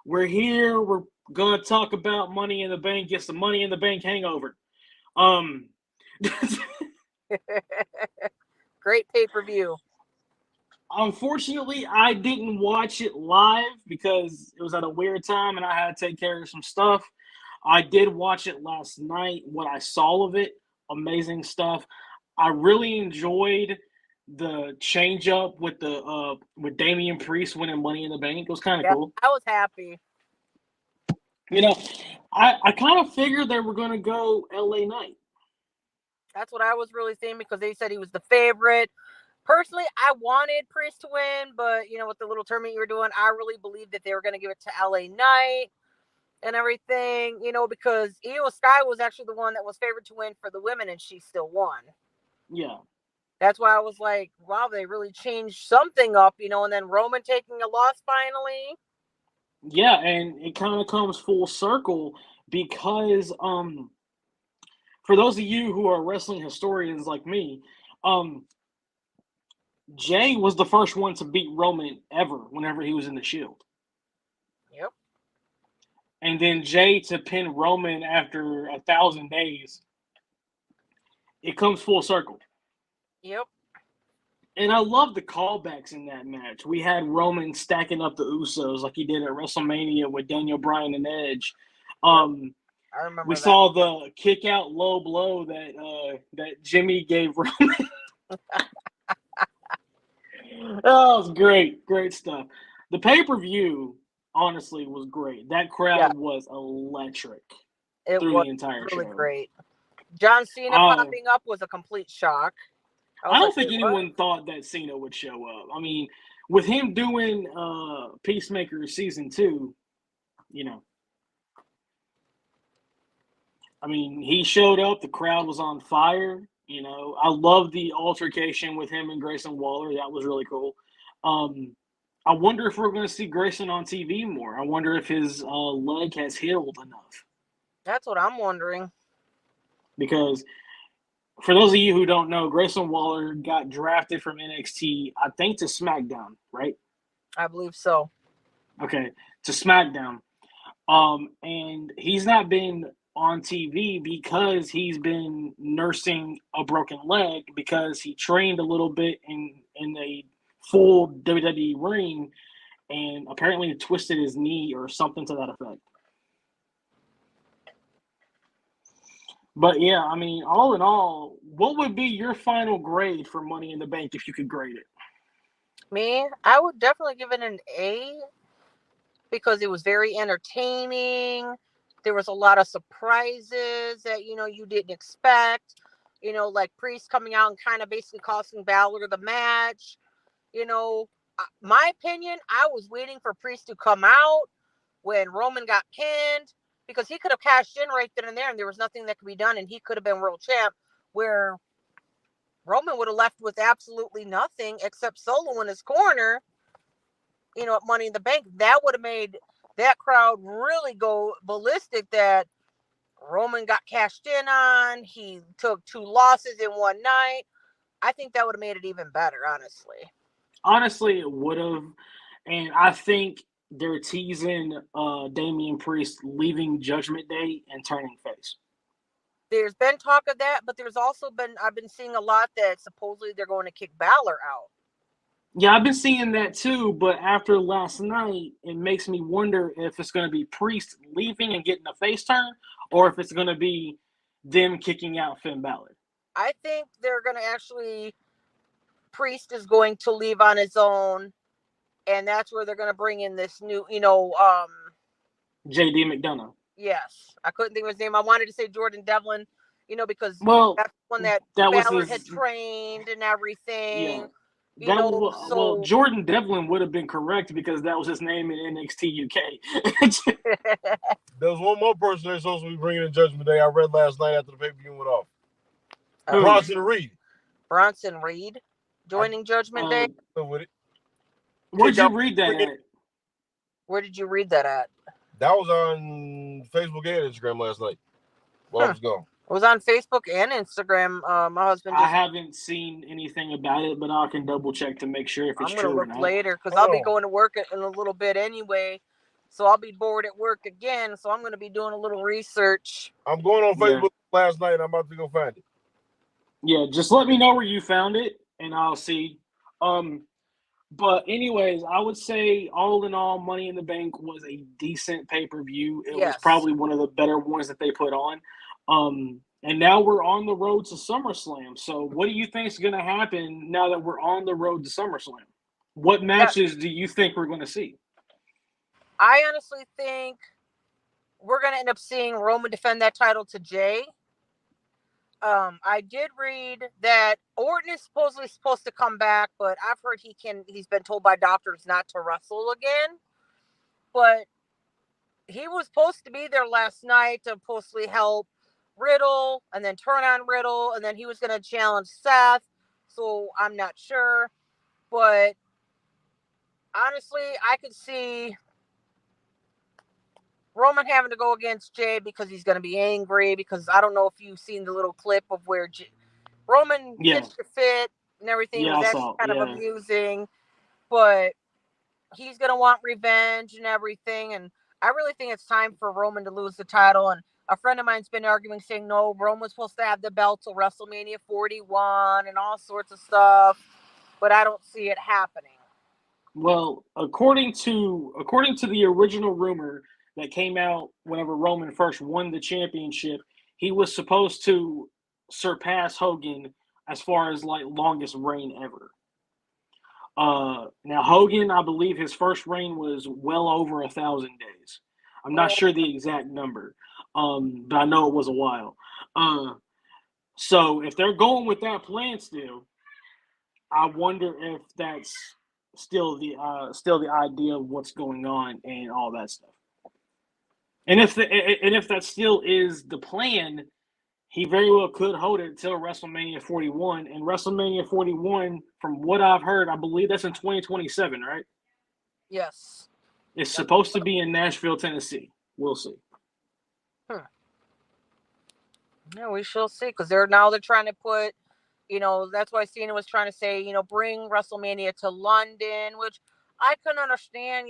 We're here. We're gonna talk about Money in the Bank. Get some Money in the Bank hangover. Um, Great pay-per-view. Unfortunately, I didn't watch it live because it was at a weird time and I had to take care of some stuff. I did watch it last night. What I saw of it, amazing stuff. I really enjoyed the change up with Damian Priest winning Money in the Bank. It was kind of Yeah, cool. I was happy. You know, I kind of figured they were going to go LA Knight. That's what I was really thinking because they said he was the favorite. Personally, I wanted Priest to win, but with the little tournament you were doing, I really believed that they were going to give it to LA Knight and everything, because Io Sky was actually the one that was favored to win for the women, and she still won. Yeah. That's why I was like, wow, they really changed something up, and then Roman taking a loss finally. Yeah, and it kind of comes full circle because for those of you who are wrestling historians like me, um Jay was the first one to beat Roman ever whenever he was in the Shield. Yep. And then Jay to pin Roman after 1,000 days. It comes full circle. Yep. And I love the callbacks in that match. We had Roman stacking up the Usos like he did at WrestleMania with Daniel Bryan and Edge. Yep. I remember We that. saw the kick out low blow that Jimmy gave Roman. That was great stuff. The pay-per-view honestly was great. That crowd was electric through was the entire really show. Great. John Cena popping up was a complete shock. I don't think anyone thought that Cena would show up. I mean, with him doing Peacemaker season 2, I mean, he showed up. The crowd was on fire. I love the altercation with him and Grayson Waller. That was really cool. I wonder if we're going to see Grayson on TV more. I wonder if his leg has healed enough. That's what I'm wondering. Because for those of you who don't know, Grayson Waller got drafted from NXT, I think, to SmackDown, right? I believe so. Okay, to SmackDown. And he's not been on TV because he's been nursing a broken leg because he trained a little bit in a full WWE ring and apparently twisted his knee or something to that effect. But yeah, I mean, all in all, what would be your final grade for Money in the Bank if you could grade it? Me, I would definitely give it an A because it was very entertaining. There was a lot of surprises that you didn't expect. Like Priest coming out and kind of basically costing Balor the match. My opinion, I was waiting for Priest to come out when Roman got pinned because he could have cashed in right then and there, and there was nothing that could be done, and he could have been world champ. Where Roman would have left with absolutely nothing except Solo in his corner. At Money in the Bank, that would have made that crowd really go ballistic. That Roman got cashed in on. He took 2 losses in one night. I think that would have made it even better, honestly. Honestly, it would have. And I think they're teasing Damian Priest leaving Judgment Day and turning face. There's been talk of that, but there's also I've been seeing a lot that supposedly they're going to kick Balor out. Yeah, I've been seeing that too, but after last night, it makes me wonder if it's going to be Priest leaving and getting a face turn, or if it's going to be them kicking out Finn Balor. I think they're going to actually, Priest is going to leave on his own, and that's where they're going to bring in this new, J.D. McDonough. Yes, I couldn't think of his name. I wanted to say Jordan Devlin, because that's one that Balor had trained and everything. Yeah. Well, Jordan Devlin would have been correct because that was his name in NXT UK. There was one more person they're supposed to be bringing in Judgment Day. I read last night after the pay-per-view went off. Bronson Reed. Bronson Reed joining Judgment Day. With it. Where'd you read that at? Where did you read that at? That was on Facebook and Instagram last night while I was gone. It was on Facebook and Instagram. My husband. I haven't seen anything about it, but I can double check to make sure if it's true or not. I'm gonna look later because I'll be going to work in a little bit anyway. So I'll be bored at work again. So I'm going to be doing a little research. I'm going on Yeah. Facebook last night. I'm about to go find it. Yeah, just let me know where you found it, and I'll see. But anyways, I would say all in all, Money in the Bank was a decent pay-per-view. It was Yes. probably one of the better ones that they put on. And now we're on the road to SummerSlam. So what do you think is going to happen now that we're on the road to SummerSlam? What matches do you think we're going to see? I honestly think we're going to end up seeing Roman defend that title to Jay. I did read that Orton is supposedly supposed to come back, but I've heard he's been told by doctors not to wrestle again. But he was supposed to be there last night to supposedly help Riddle and then turn on Riddle, and then he was going to challenge Seth. So I'm not sure. But honestly, I could see Roman having to go against Jay because he's going to be angry, because I don't know if you've seen the little clip of where Roman pitched a fit and everything. It was actually kind of amusing, but he's going to want revenge and everything. And I really think it's time for Roman to lose the title. And a friend of mine's been arguing, saying, no, Roman's supposed to have the belt till WrestleMania 41 and all sorts of stuff, but I don't see it happening. Well, according to the original rumor that came out whenever Roman first won the championship, he was supposed to surpass Hogan as far as like longest reign ever. Now Hogan, I believe his first reign was well over 1,000 days. I'm not sure the exact number, but I know it was a while. So if they're going with that plan still, I wonder if that's still the idea of what's going on and all that stuff. And if that still is the plan, he very well could hold it until WrestleMania 41. And WrestleMania 41, from what I've heard, I believe that's in 2027, right? Yes. It's supposed to be in Nashville, Tennessee. We'll see. Yeah, we shall see. Because they're trying to put, that's why Cena was trying to say, bring WrestleMania to London, which I couldn't understand.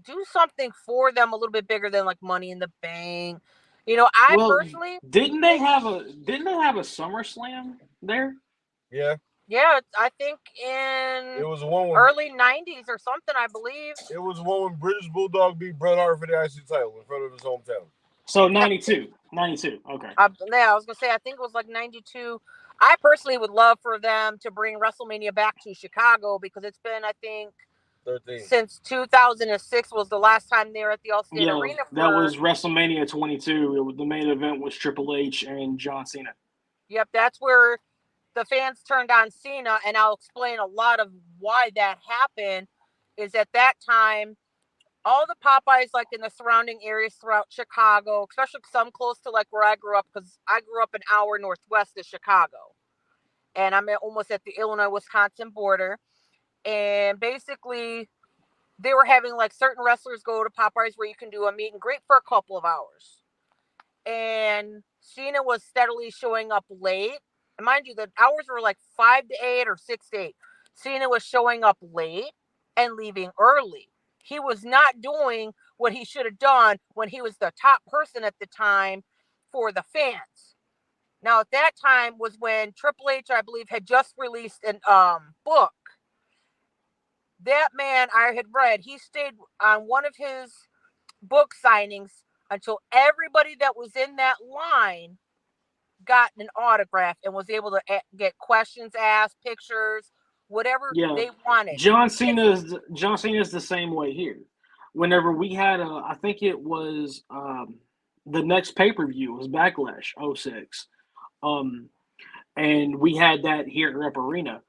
Do something for them a little bit bigger than like Money in the Bank. Personally didn't they have a SummerSlam there? Yeah. Yeah, I think in it was one early 90s or something, I believe. It was one when British Bulldog beat Bret Hart for the IC title in front of his hometown. So 92. Okay. I was going to say, I think it was like 92. I personally would love for them to bring WrestleMania back to Chicago, because it's been, I think, 13. Since 2006 was the last time they were at the Allstate Arena. That was WrestleMania 22. The main event was Triple H and John Cena. Yep, that's where the fans turned on Cena, and I'll explain a lot of why that happened. Is at that time, all the Popeyes, like in the surrounding areas throughout Chicago, especially some close to like where I grew up, because I grew up an hour northwest of Chicago, and I'm almost at the Illinois-Wisconsin border. And basically, they were having like certain wrestlers go to Popeyes where you can do a meet and greet for a couple of hours. And Cena was steadily showing up late. And mind you, the hours were like 5 to 8 or 6 to 8. Cena was showing up late and leaving early. He was not doing what he should have done when he was the top person at the time for the fans. Now, at that time was when Triple H, I believe, had just released a book. That man, I had read, he stayed on one of his book signings until everybody that was in that line got an autograph and was able to get questions asked, pictures, whatever they wanted. John Cena is the same way here. Whenever we had I think it was the next pay-per-view was Backlash 06. And we had that here at Rep Arena.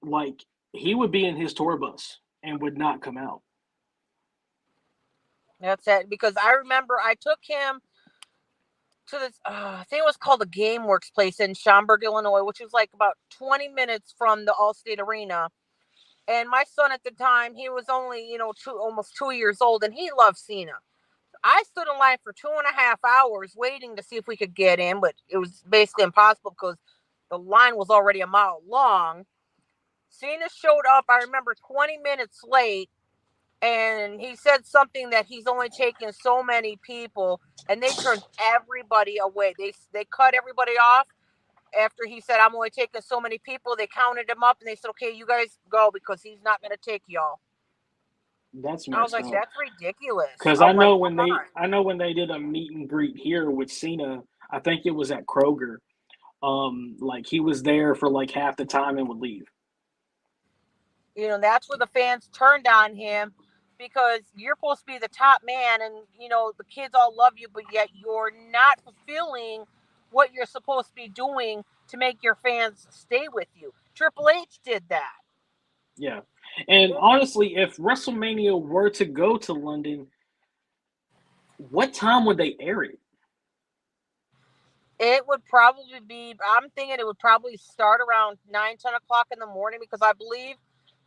Like, he would be in his tour bus and would not come out. That's it. Because I remember I took him to this, I think it was called the GameWorks place in Schaumburg, Illinois, which was like about 20 minutes from the Allstate Arena. And my son at the time, he was only, almost 2 years old, and he loved Cena. I stood in line for 2.5 hours waiting to see if we could get in, but it was basically impossible because the line was already a mile long. Cena showed up, I remember, 20 minutes late, and he said something that he's only taken so many people, and they turned everybody away. They cut everybody off after he said, I'm only taking so many people. They counted him up and they said, okay, you guys go because he's not going to take y'all. That's I was messed like, up. that's ridiculous. Because I'm like, come on. I know when they did a meet and greet here with Cena, I think it was at Kroger. Like he was there for like half the time and would leave. That's where the fans turned on him because you're supposed to be the top man and, the kids all love you, but yet you're not fulfilling what you're supposed to be doing to make your fans stay with you. Triple H did that. Yeah. And honestly, if WrestleMania were to go to London, what time would they air it? It would probably be, I'm thinking it would probably start around 9, 10 o'clock in the morning because I believe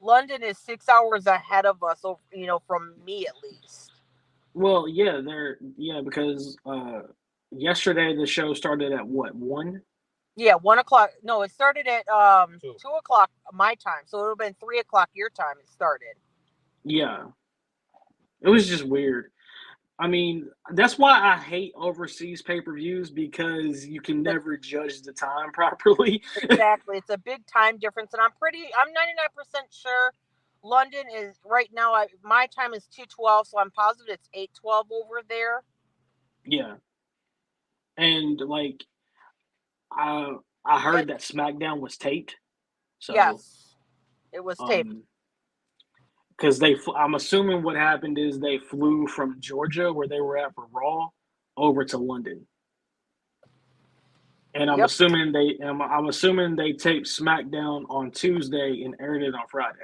London is 6 hours ahead of us, from me at least. Well, yeah, because yesterday the show started at what, 1? Yeah, 1 o'clock. No, it started at 2. 2 o'clock my time, so it would have been 3 o'clock your time. It started. Yeah. It was just weird. I mean, that's why I hate overseas pay-per-views because you can never judge the time properly. Exactly, it's a big time difference, and I'm 99% sure London is right now. My time is 2:12, so I'm positive it's 8:12 over there. Yeah. And like I I And heard that SmackDown was taped. So, yes, it was taped. um because I'm assuming what happened is they flew from Georgia, where they were at for Raw, over to London, and Yep. I'm assuming they taped SmackDown on Tuesday and aired it on Friday.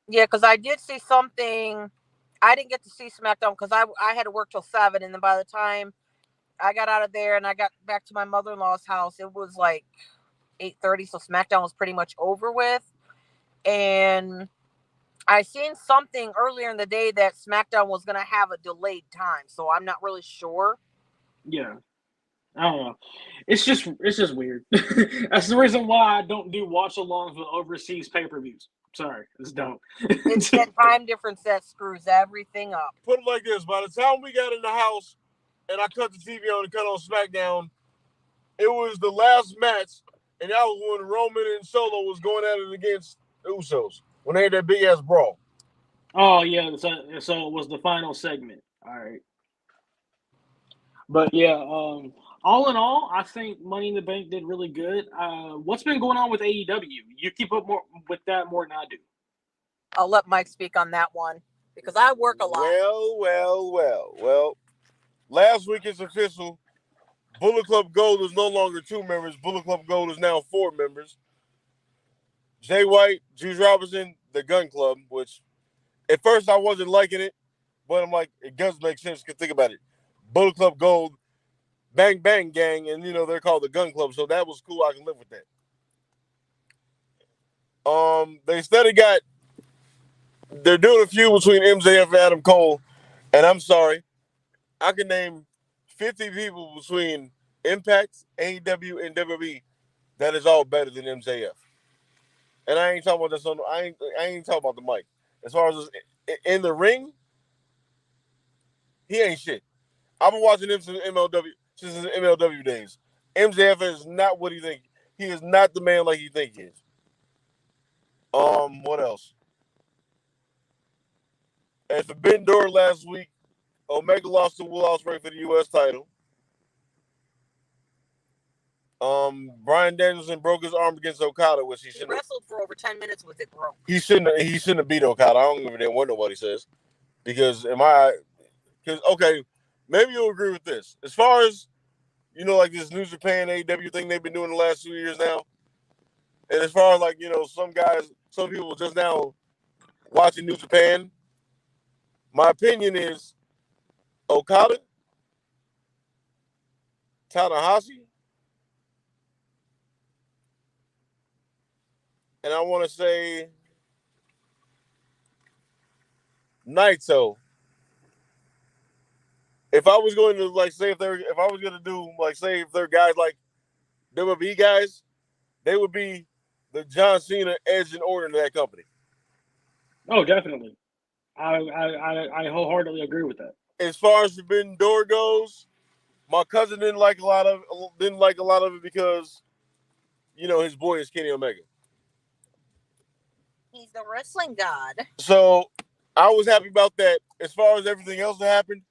Yeah, because I did see something. I didn't get to see SmackDown because I had to work till 7, and then by the time I got out of there and I got back to my mother-in-law's house, it was like 8:30, so SmackDown was pretty much over with. And I seen something earlier in the day that SmackDown was gonna have a delayed time, so I'm not really sure. Yeah, I don't know. It's just weird. That's the reason why I don't do watch alongs with overseas pay-per-views. Sorry, it's don't. It's that time difference that screws everything up. Put it like this: by the time we got in the house and I cut the TV on and cut on SmackDown, it was the last match, and that was when Roman and Solo was going at it against the Usos when they had that big ass brawl. Oh yeah, so it was the final segment. All right, but yeah, all in all, I think Money in the Bank did really good. What's been going on with AEW? You keep up more with that more than I do. I'll let Mike speak on that one because I work a lot. Well. Last week it's official. Bullet Club Gold is no longer 2 members. Bullet Club Gold is now 4 members. Jay White, Juice Robinson, the Gun Club, which at first I wasn't liking it, but I'm like, it does make sense because think about it. Bullet Club Gold, Bang Bang Gang, and they're called the Gun Club, so that was cool. I can live with that. They're doing a feud between MJF and Adam Cole, and I'm sorry, I can name 50 people between Impact, AEW, and WWE that is all better than MJF. And I ain't talking about this I ain't talking about the mic. As far as in the ring, he ain't shit. I've been watching him since his MLW days. MJF is not what he think. He is not the man like he think he is. What else? At Forbidden Door last week, Omega lost to Will Ospreay for the U.S. title. Bryan Danielson broke his arm against Okada, which he wrestled for over 10 minutes with it broke. He shouldn't have beat Okada. I don't give a damn what nobody says. Because okay, maybe you'll agree with this. As far as like this New Japan AEW thing they've been doing the last 2 years now. And as far as some people just now watching New Japan, my opinion is Okada, Tanahashi, and I want to say Naito. If I was going to if they're guys like WWE guys, they would be the John Cena, Edge, and Orton of that company. Oh, definitely. I wholeheartedly agree with that. As far as Forbidden Door goes, my cousin didn't like a lot of it because his boy is Kenny Omega. He's the wrestling god. So I was happy about that. As far as everything else that happened,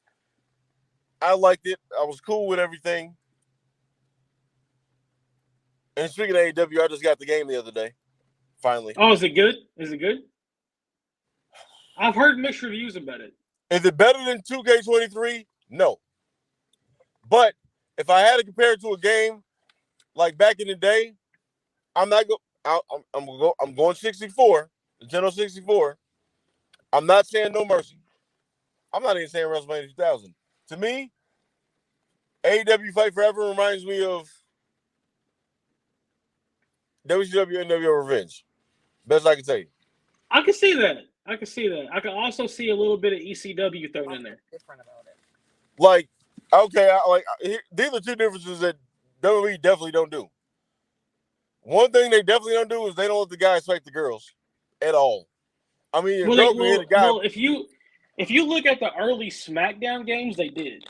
I liked it. I was cool with everything. And speaking of AEW, I just got the game the other day. Finally. Oh, is it good? Is it good? I've heard mixed reviews about it. Is it better than 2K23? No. But if I had to compare it to a game like back in the day, I'm not go. I'm going 64, Nintendo 64. I'm not saying No Mercy. I'm not even saying WrestleMania 2000. To me, AEW Fight Forever reminds me of WCW NWO Revenge. Best I can tell you. I can see that. I can also see a little bit of ECW thrown in there. Different about it. Like, okay, these are two differences that WWE definitely don't do. One thing they definitely don't do is they don't let the guys fight the girls at all. I mean, a girl can hit a guy. Well, if you look at the early SmackDown games, they did.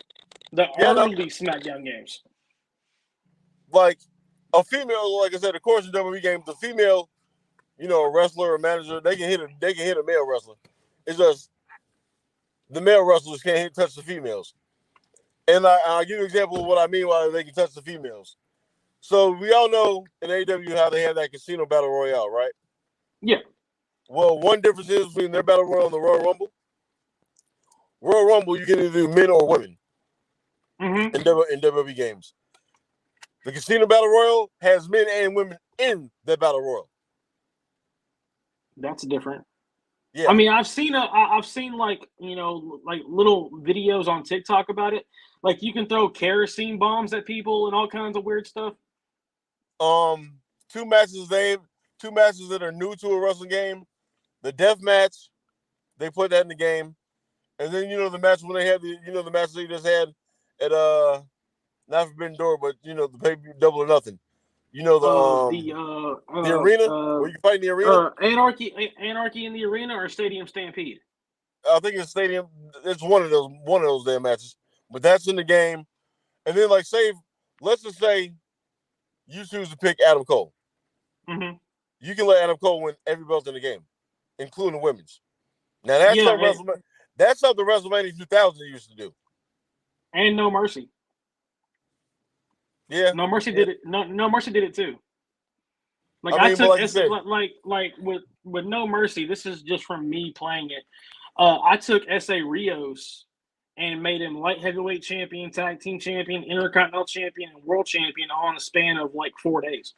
Early SmackDown games. Like a female, like I said, of course in WWE games, the female, a wrestler or manager, they can hit a male wrestler. It's just the male wrestlers can't touch the females. And I'll give you an example of what I mean by they can touch the females. So we all know in AEW how they have that casino battle royale, right? Yeah. Well, one difference is between their battle royale and the Royal Rumble. Royal Rumble, you can either do men or women in WWE games. The casino battle royal has men and women in that battle royal. That's different. Yeah. I mean, I've seen like little videos on TikTok about it. Like you can throw kerosene bombs at people and all kinds of weird stuff. Two matches that are new to a wrestling game. The death match, they put that in the game. And then the match when they had the match they just had at not Forbidden Door, but the pay-per-view Double or Nothing. The arena where you fight in the arena. Anarchy in the arena or Stadium Stampede. I think it's Stadium. It's one of those damn matches, but that's in the game. And then let's just say you choose to pick Adam Cole. Mm-hmm. You can let Adam Cole win every belt in the game, including the women's. Now that's something WrestleMania 2000 used to do. And No Mercy. Yeah. No Mercy did it. No Mercy did it too. Like with No Mercy, this is just from me playing it. I took S.A. Rios and made him light heavyweight champion, tag team champion, intercontinental champion, and world champion all in a span of 4 days.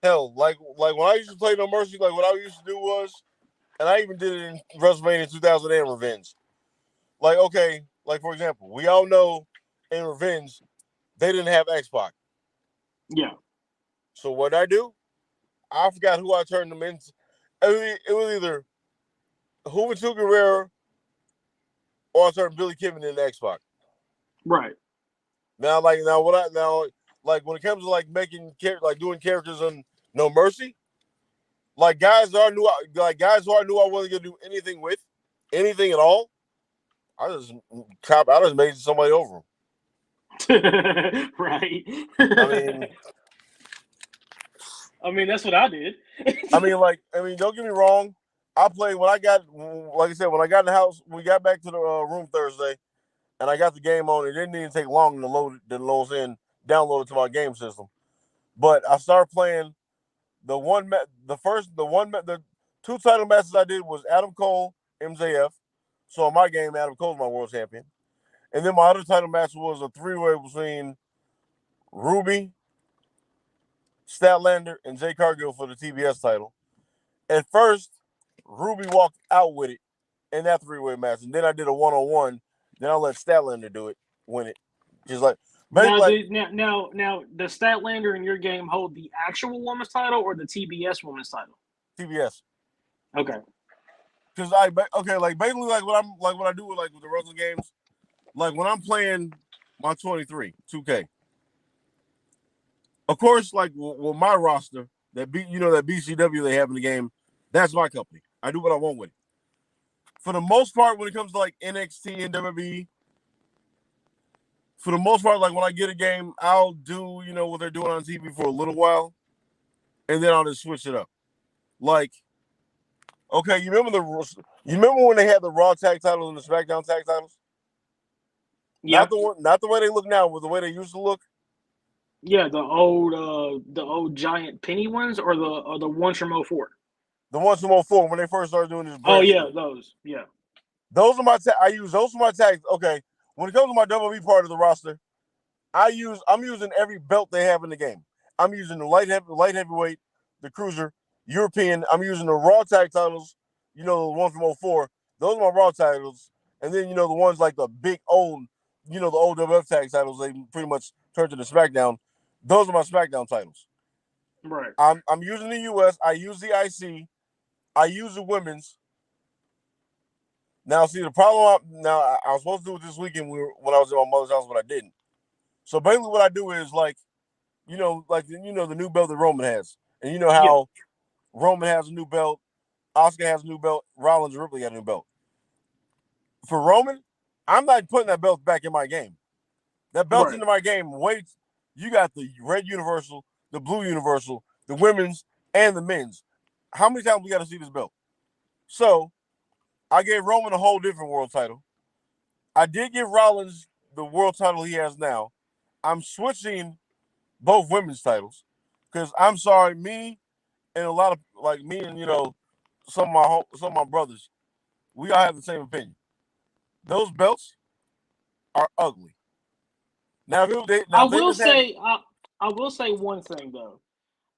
Hell, like when I used to play No Mercy, like what I used to do was, and I even did it in WrestleMania 2000 and Revenge. Like, okay, like for example, we all know in Revenge, they didn't have X-Pac. Yeah. So what I do? I forgot who I turned them into. It was either Juventud Guerrero or I turned Billy Kidman into X-Pac. Right. Now when it comes to doing characters on No Mercy, guys who I knew I wasn't gonna do anything with, anything at all. I just made somebody over them. Right. I mean, that's what I did. Don't get me wrong. I played when I got, like I said, when I got in the house, we got back to the room Thursday, and I got the game on. It didn't even take long to download it to my game system. But I started playing the two title matches I did was Adam Cole, MJF. So in my game, Adam Cole's my world champion. And then my other title match was a 3-way between Ruby, Statlander, and Jay Cargill for the TBS title. At first, Ruby walked out with it in that 3-way match. And then I did a 1-on-1. Then I let Statlander win it. Just like now, does Statlander in your game hold the actual women's title or the TBS women's title? TBS. Okay. Because basically what I do with the wrestling games, like when I'm playing my 23 2K. Of course, with my roster that BCW they have in the game, that's my company. I do what I want with it. for the most part, when it comes to like NXT and WWE, for the most part, like when I get a game, I'll do what they're doing on TV for a little while, and then I'll just switch it up. Like, okay, you remember when they had the Raw tag titles and the SmackDown tag titles? Yeah. Not the way they look now, but the way they used to look. Yeah, the old giant penny ones, or the ones from '04. The ones from '04 when they first started doing this Oh brand yeah, split. those. Yeah. Those are I use those for my tags. Okay, when it comes to my WWE part of the roster, I'm using every belt they have in the game. I'm using the light heavyweight, the cruiser, European. I'm using the Raw tag titles. The ones from '04. Those are my Raw titles. And then the ones like the big old, the old WWF tag titles. They pretty much turned to the SmackDown. Those are my SmackDown titles. Right. I'm using the US. I use the IC. I use the women's. Now, see, the problem. I was supposed to do it this weekend when I was at my mother's house, but I didn't. So basically, what I do is like the new belt that Roman has, and Yeah. how Roman has a new belt, Oscar has a new belt, Rollins and Ripley got a new belt. For Roman, I'm not putting that belt back in my game. That belt's Right. into my game. Wait, you got the red universal, the blue universal, the women's, and the men's. How many times we got to see this belt? So I gave Roman a whole different world title. I did give Rollins the world title he has now. I'm switching both women's titles because I'm sorry, me and a lot of like me and some of my brothers, we all have the same opinion. Those belts are ugly. Now I if they will just had, say I will say one thing though.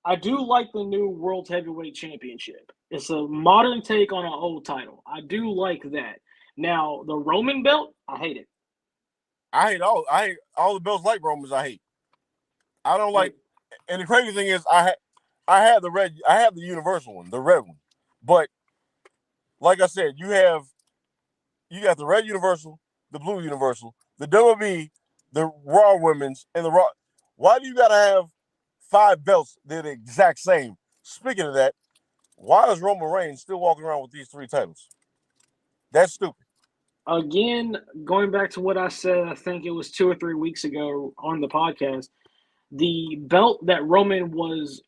I do like the new World Heavyweight Championship. It's a modern take on an old title. I do like that. Now the Roman belt, I hate it. I hate all the belts like Romans. I hate. I don't Like like. And the crazy thing is, I have the universal one, the red one. But like I said, you got the red universal, the blue universal, the WWE, the Raw women's, and the Raw. Why do you gotta have 5 belts that are the exact same? Speaking of that, why is Roman Reigns still walking around with these 3 titles? That's stupid. again, going back to what I said, I think it was 2 or 3 weeks ago on the podcast. The belt that Roman was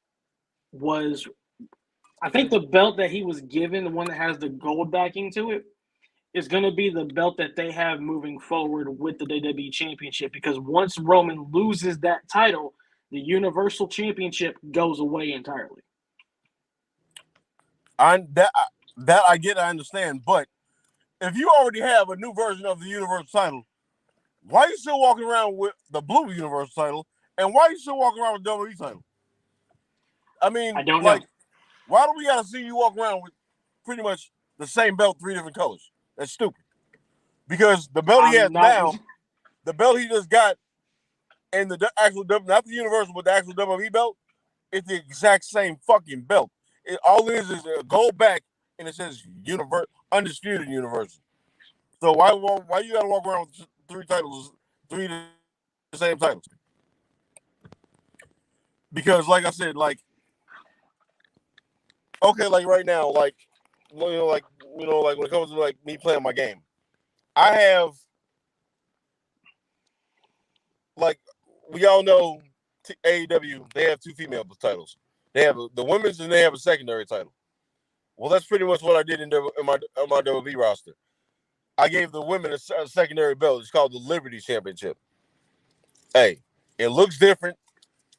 I think the belt that he was given, the one that has the gold backing to it, is going to be the belt that they have moving forward with the WWE Championship. Because once Roman loses that title, the Universal Championship goes away entirely. I that I get, I understand, but if you already have a new version of the Universal title, why are you still walking around with the blue Universal title, and why are you still walking around with the WWE title? I I mean, don't know. like, why do we gotta see you walk around with pretty much the same belt, 3 different colors? That's stupid. Because the belt he has I'm not. now, the belt he just got, and the actual not the Universal, but the actual WWE belt, it's the exact same fucking belt. All it is a gold back, and it says undisputed Universal. So why you gotta walk around with 3 titles, 3 the same titles? Because like I said, like okay, like right now, like like when it comes to like me playing my game, I have like we all know AEW. They have 2 female titles. They have the women's and they have a secondary title. Well, that's pretty much what I did in my WWE roster. I gave the women a secondary belt. It's called the Liberty Championship. Hey, it looks different,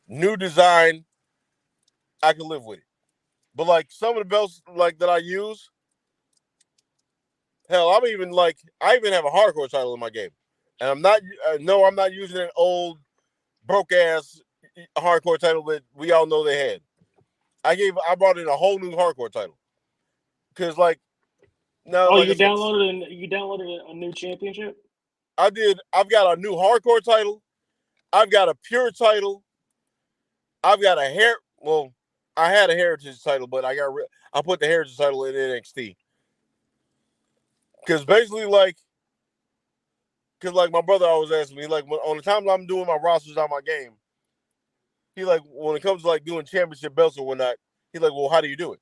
new design. I can live with it. But like some of the belts like that I use, hell, I even have a hardcore title in my game, and I'm not. No, I'm not using an old broke ass hardcore title that we all know they had. I brought in a whole new hardcore title because like now, Oh, like I you said, downloaded a new championship? I did. I've got a new hardcore title. I've got a pure title. I've got a hair. Well, I had a heritage title, but I put the heritage title in NXT because basically because like my brother always asks me like on the times I'm doing my rosters on my game, he like when it comes to like doing championship belts or whatnot, he like, well, how do you do it?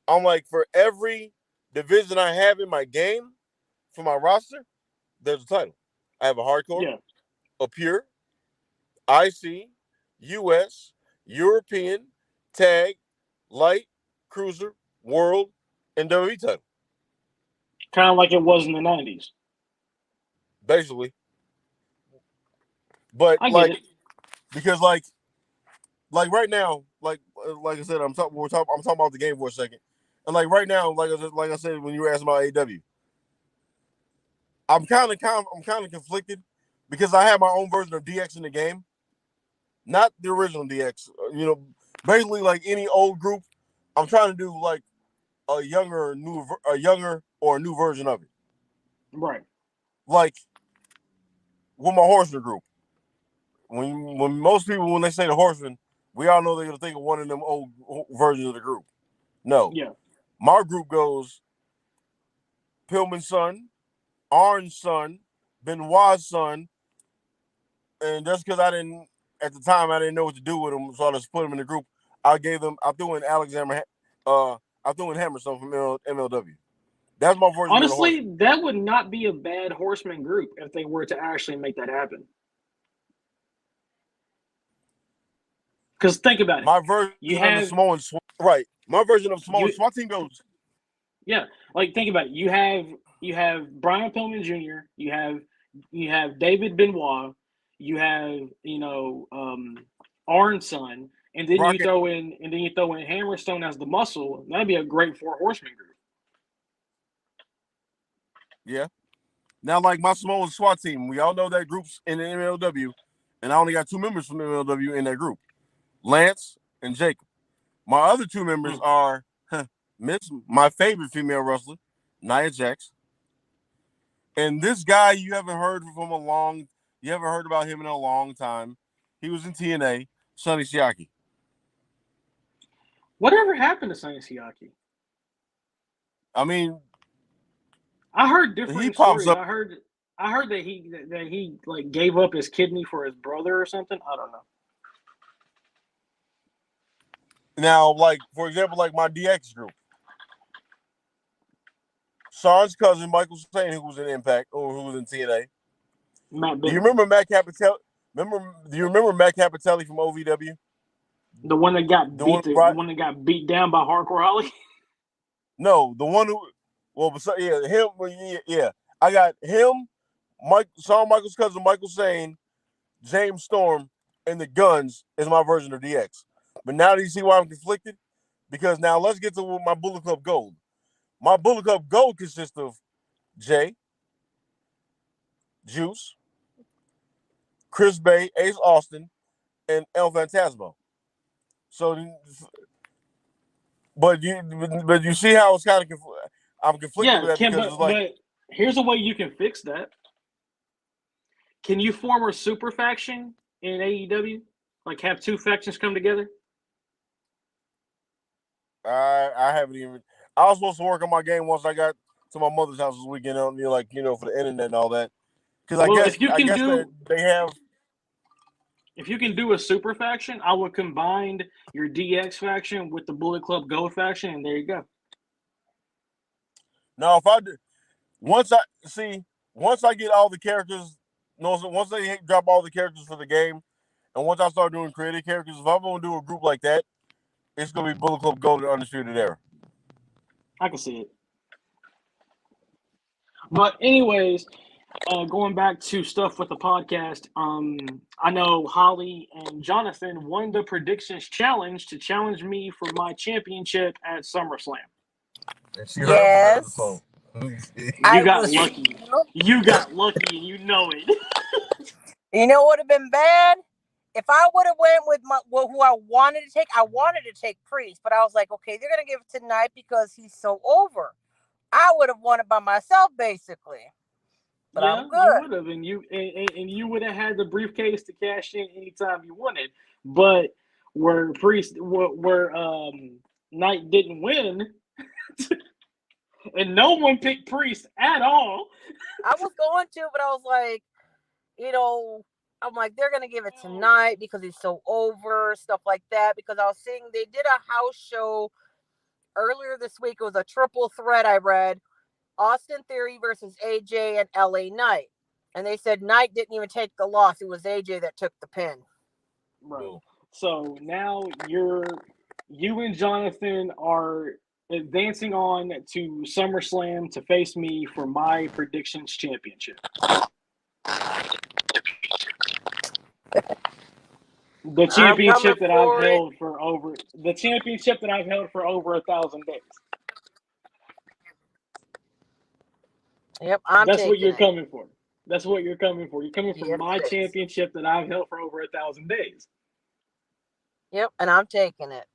I'm like, for every division I have in my game for my roster, there's a title. I have a hardcore, Yeah. a pure, IC, US, European, tag, light, cruiser, world, and WWE title. Kind of like it was in the 90s. Basically. But I get it. because right now, like I said, I'm talking about the game for a second. And like right now, like I said when you were asking about AEW, I'm kind of conflicted because I have my own version of DX in the game, not the original DX. Basically like any old group, I'm trying to do like a younger or a new version of it. Right. Like with my Horseman group, when most people when they say the Horseman, we all know they're gonna think of one of them old versions of the group. No, Yeah. my group goes Pillman's son, Arn's son, Benoit's son, and just because I didn't at the time I didn't know what to do with them, so I just put them in the group. I threw in I threw in Hammerstone from MLW. That's my version of the Honestly, Horseman. that would not be a bad Horseman group if they were to actually make that happen. Because think about it. My version You of the have Samoan right. My version of Samoan you SWAT team goes. yeah, like think about it. You have Brian Pillman Jr., you have David Benoit, you have, Arn's son, and then Rocket. you throw in Hammerstone as the muscle. That'd be a great four horseman group. Yeah. Now, like my Samoan SWAT team, we all know that group's in the MLW, and I only got 2 members from the MLW in that group, Lance and Jacob. My other 2 members are my favorite female wrestler, Nia Jax, and this guy you haven't heard about him in a long time. He was in TNA, Sonny Siaki. Whatever happened to Sonny Siaki? I mean, I heard he differing pops stories. up. I heard that he like gave up his kidney for his brother or something. I don't know. Now, like for example, like my DX group, Sean's cousin Michael Sane, who was in Impact or who was in TNA. Do you remember Matt Capitelli? Do you remember Matt Capitelli from OVW? The one that got the one that got beat down by Hardcore Holly? No, the one who. Well, yeah, him. Yeah, I got him, Shawn Michaels' cousin Michael Sane, James Storm, and the Guns is my version of DX. But now do you see why I'm conflicted? Because now let's get to my Bullet Club Gold. My Bullet Club Gold consists of Jay, Juice, Chris Bay, Ace Austin, and El Fantasmo. So, but you see how it's kind of I'm conflicted with that because it's like. But here's a way you can fix that. Can you form a super faction in AEW? Like have 2 factions come together? I haven't even. I was supposed to work on my game once I got to my mother's house this weekend. For the internet and all that. Because I guess that they have. If you can do a super faction, I would combine your DX faction with the Bullet Club Go faction, and there you go. Now, if I do, once I get all the characters, once they drop all the characters for the game, and once I start doing creative characters, if I'm going to do a group like that, it's going to be Bullet Club Gold and Undisputed Era. I can see it. But anyways, going back to stuff with the podcast, I know Holly and Jonathan won the predictions challenge to challenge me for my championship at SummerSlam. Yes. You got lucky. You got lucky, and you know it. You know what would have been bad? If I would have went with who I wanted to take Priest, but I was like, okay, they're gonna give it tonight because he's so over. I would have won it by myself, basically. But yeah, I'm good. You would have, and you would have had the briefcase to cash in anytime you wanted. But where Knight didn't win, and no one picked Priest at all. I was going to, but I was like, I'm like, they're going to give it tonight because he's so over, stuff like that. Because I was seeing they did a house show earlier this week, it was a triple threat I read. Austin Theory versus AJ and LA Knight. And they said Knight didn't even take the loss. It was AJ that took the pin. Right. So now you and Jonathan are advancing on to SummerSlam to face me for my predictions championship. The championship that I've held for over 1,000 days. Yep, That's what you're coming for. That's what you're coming for. You're coming for my championship that I've held for over 1,000 days. Yep, and I'm taking it.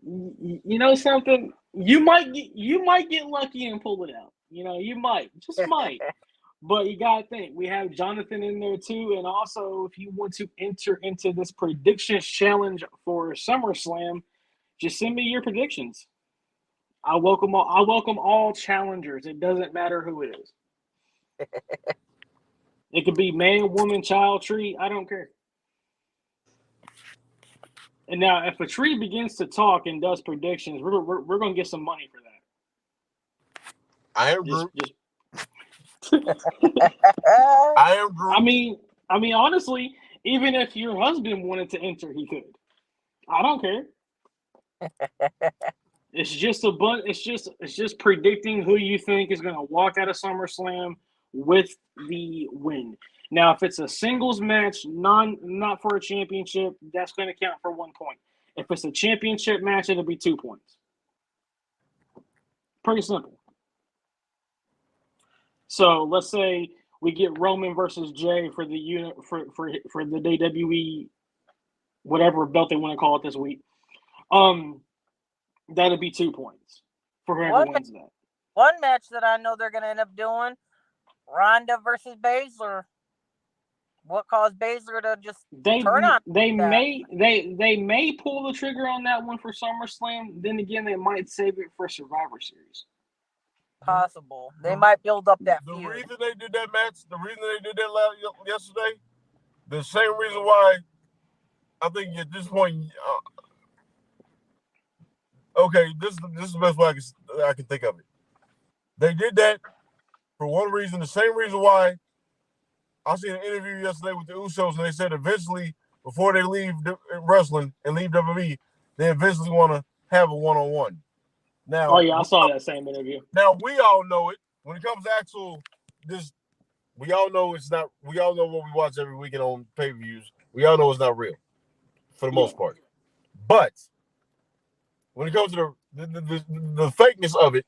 You know something? You might get lucky and pull it out. You know, you might, just might. But you gotta think, we have Jonathan in there too, and also if you want to enter into this predictions challenge for SummerSlam, just send me your predictions. I welcome all challengers. It doesn't matter who it is. It could be man, woman, child, tree. I don't care. And now, if a tree begins to talk and does predictions, we're going to get some money for that. I am Groot. I am Groot. I mean, honestly, even if your husband wanted to enter, he could. I don't care. It's just it's just predicting who you think is going to walk out of SummerSlam with the win. Now, if it's a singles match, not for a championship, that's going to count for 1 point. If it's a championship match, it'll be 2 points. Pretty simple. So let's say we get Roman versus Jay for the unit for the WWE, whatever belt they want to call it this week. That'll be 2 points for whoever wins that. One match that I know they're going to end up doing, Ronda versus Baszler. What caused Baszler to just turn on? They may pull the trigger on that one for SummerSlam. Then again, they might save it for Survivor Series. Possible. They might build up that feud. The reason they did that match, the reason they did that yesterday, the same reason why I think at this point, okay, this is the best way I can think of it. They did that for one reason, the same reason why I seen an interview yesterday with the Usos, and they said eventually, before they leave wrestling and leave WWE, they eventually want to have a one-on-one. Now, oh yeah, I saw that same interview. Now we all know it. When it comes to actual this, we all know it's not. We all know what we watch every weekend on pay-per-views. We all know it's not real, for the most part. But when it comes to the fakeness of it,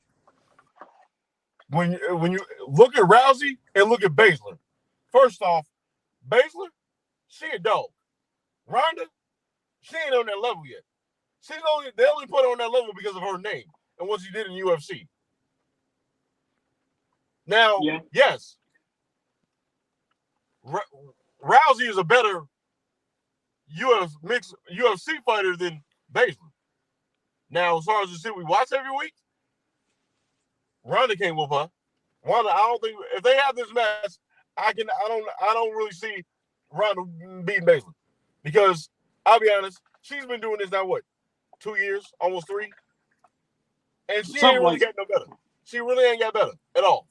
when you look at Rousey and look at Baszler, first off, Baszler, she a dog. Ronda, she ain't on that level yet. They only put her on that level because of her name and what she did in UFC. Now, yes, Rousey is a better UFC fighter than Baszler. Now, as far as the shit we watch every week, Ronda can't whoop her. Ronda, I don't think if they have this match, I don't really see Ronda beating Baszler, because I'll be honest, she's been doing this now 2 years, almost 3, and she ain't really getting no better. She really ain't got better at all.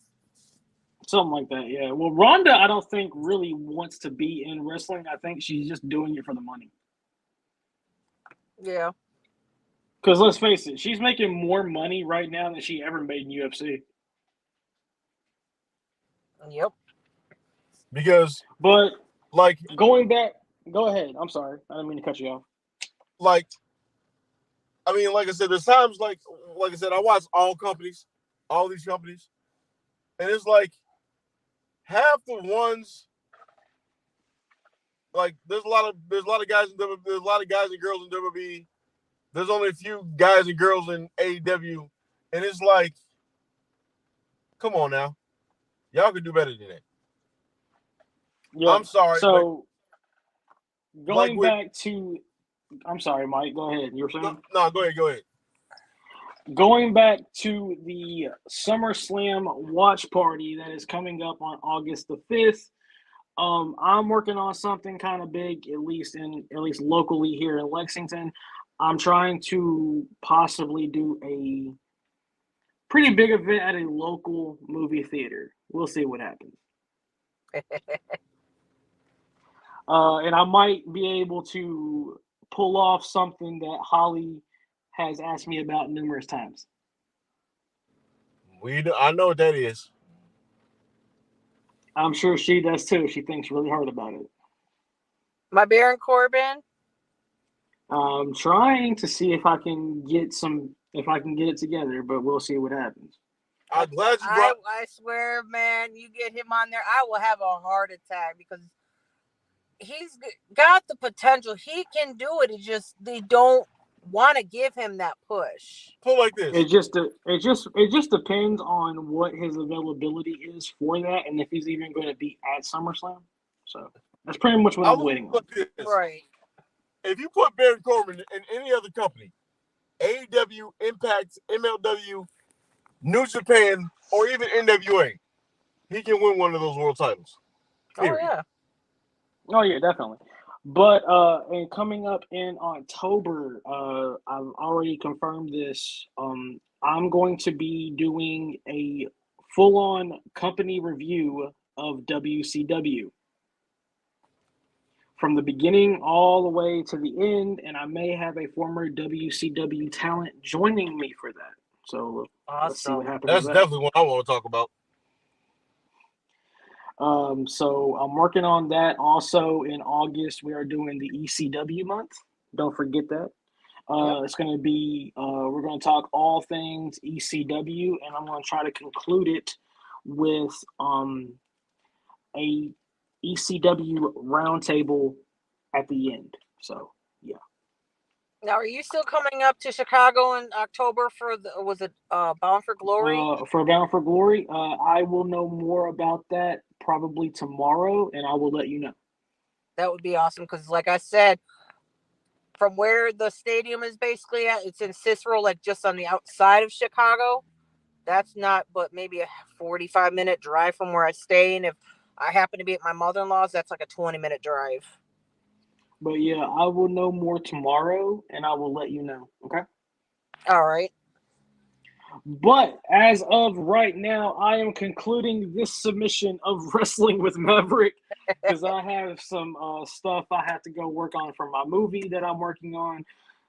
Something like that, yeah. Well, Ronda, I don't think really wants to be in wrestling. I think she's just doing it for the money. Yeah. Because let's face it, she's making more money right now than she ever made in UFC. Yep. But going back, go ahead. I'm sorry, I didn't mean to cut you off. Like I said, there's times like I said, I watch all these companies, and it's like half the ones. Like there's a lot of guys in WWE, there's a lot of guys and girls in WWE. There's only a few guys and girls in AEW, and it's like, come on now, y'all can do better than that. Yeah. I'm sorry. So going back to, I'm sorry, Mike. Go ahead. You were saying? No, go ahead. Going back to the SummerSlam watch party that is coming up on August the 5th. I'm working on something kind of big, at least locally here in Lexington. I'm trying to possibly do a pretty big event at a local movie theater. We'll see what happens. And I might be able to pull off something that Holly has asked me about numerous times. I know what that is. I'm sure she does too. She thinks really hard about it. My Baron Corbin. I'm trying to see if I can get it together, but we'll see what happens. I'm glad you brought. I swear, man, you get him on there, I will have a heart attack because he's got the potential. He can do it. It's just they don't want to give him that push. Put like this. It just depends on what his availability is for that, and if he's even going to be at SummerSlam. So that's pretty much what I'm waiting on. Right. If you put Baron Corbin in any other company, AEW, Impact, MLW, New Japan, or even NWA, he can win one of those world titles. Period. Oh yeah, definitely. But and coming up in October, I've already confirmed this. I'm going to be doing a full-on company review of WCW from the beginning all the way to the end, and I may have a former WCW talent joining me for that. So let's see what happens. That's definitely what I want to talk about. So I'm working on that. Also in August, we are doing the ECW month. Don't forget that. It's going to be, we're going to talk all things ECW, and I'm going to try to conclude it with a ECW roundtable at the end. So, yeah. Now, are you still coming up to Chicago in October for Bound for Glory? For Bound for Glory, I will know more about that probably tomorrow, and I will let you know. That would be awesome because, like I said, from where the stadium is basically at, it's in Cicero, like just on the outside of Chicago. That's not but maybe a 45-minute drive from where I stay, and if I happen to be at my mother-in-law's, that's like a 20-minute drive. But yeah, I will know more tomorrow, and I will let you know. Okay. All right. But as of right now, I am concluding this submission of Wrestling with Maverick because I have some stuff I have to go work on for my movie that I'm working on.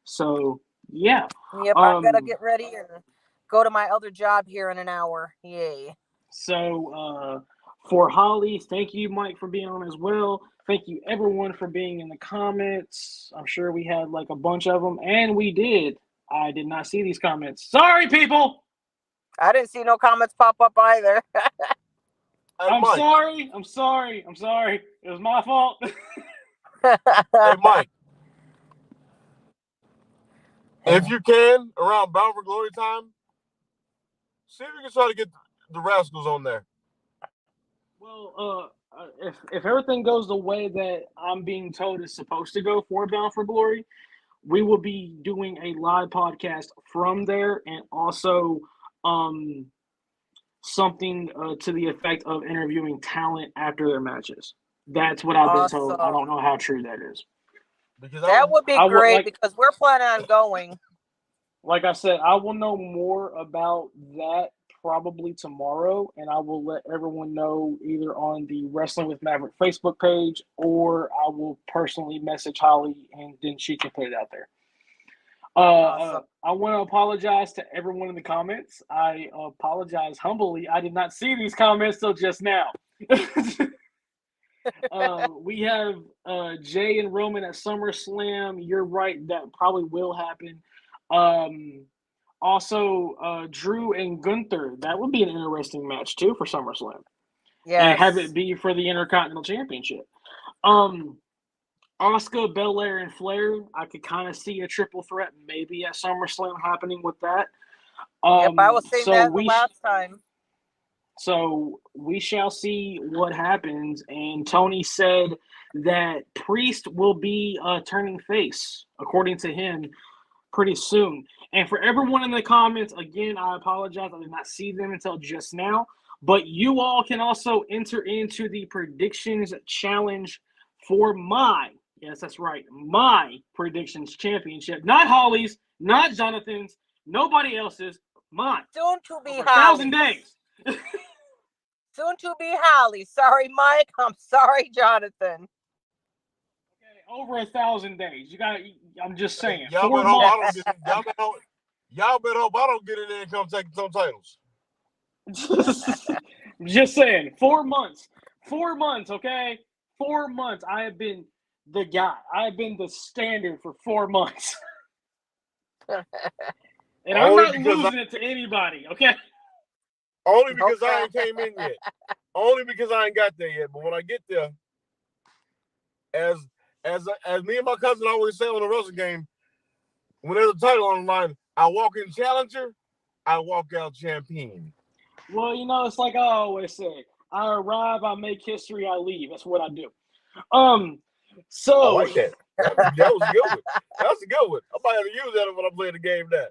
So yeah. Yep, I gotta get ready and go to my other job here in an hour. Yay. So for Holly, thank you, Mike, for being on as well. Thank you, everyone, for being in the comments. I'm sure we had like a bunch of them, and we did. I did not see these comments. Sorry, people. I didn't see no comments pop up either. I'm sorry. It was my fault. Hey, Mike. If you can, around Bound for Glory time, see if you can try to get the Rascals on there. Well, if everything goes the way that I'm being told is supposed to go for Bound for Glory, we will be doing a live podcast from there, and also something to the effect of interviewing talent after their matches. That's what I've been told. I don't know how true that is. That would be great because we're planning on going. Like I said, I will know more about that probably tomorrow, and I will let everyone know either on the Wrestling with Maverick Facebook page, or I will personally message Holly, and then she can put it out there. Awesome. I want to apologize to everyone in the comments. I apologize humbly. I did not see these comments till just now. We have Jay and Roman at SummerSlam. You're right. That probably will happen. Also, Drew and Gunther. That would be an interesting match, too, for SummerSlam. Yeah. And have it be for the Intercontinental Championship. Asuka, Belair, and Flair. I could kind of see a triple threat maybe at SummerSlam happening with that. Yep, I was saying that the last time. So we shall see what happens. And Tony said that Priest will be turning face, according to him, pretty soon. And for everyone in the comments, again, I apologize. I did not see them until just now. But you all can also enter into the predictions challenge for my Yes, that's right. My predictions championship. Not Holly's, not Jonathan's, nobody else's. Mine. Soon to be Over 1,000 Holly. days. Soon to be Holly. Sorry, Mike. I'm sorry, Jonathan. Okay, over 1,000 days. You got. I'm just saying. Y'all 4 better hope I months. don't get. Y'all better hope I don't get in there and come take some titles. Just saying. 4 months. 4 months. Okay. 4 months. I have been the guy. I have been the standard for 4 months. And I'm Only not because losing it to anybody. Okay. Only because I ain't came in yet. Only because I ain't got there yet. But when I get there, as me and my cousin always say on the wrestling game, when there's a title on the line, I walk in challenger, I walk out champion. Well, you know, it's like I always say: I arrive, I make history, I leave. That's what I do. So I like that. That was a good one. That was a good one. I might have to use that when I'm playing the game now.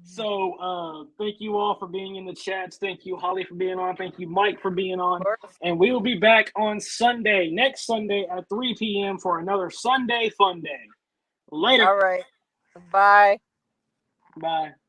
So, thank you all for being in the chats. Thank you, Holly, for being on. Thank you, Mike, for being on. And we will be back on Sunday, next Sunday at 3 p.m. for another Sunday Fun Day. Later. All right. Bye. Bye.